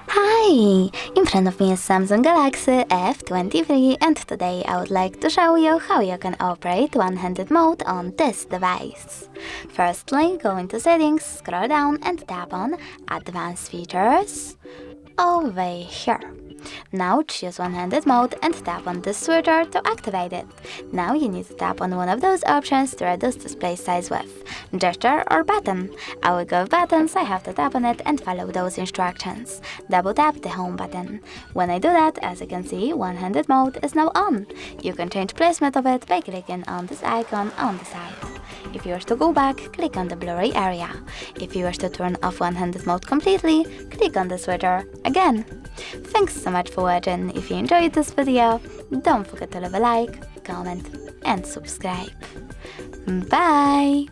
Hi! In front of me is Samsung Galaxy F23 and today I would like to show you how you can operate one-handed mode on this device. Firstly, go into Settings, scroll down and tap on Advanced Features over here. Now choose one-handed mode and tap on this switcher to activate it. Now you need to tap on one of those options to reduce display size with gesture or button. I will go with button, so I have to tap on it and follow those instructions. Double tap the home button. When I do that, as you can see, one-handed mode is now on. You can change placement of it by clicking on this icon on the side. If you wish to go back, click on the blurry area. If you wish to turn off one-handed mode completely, click on the switcher again. Thanks so much for watching. If you enjoyed this video, don't forget to leave a like, comment and subscribe. Bye!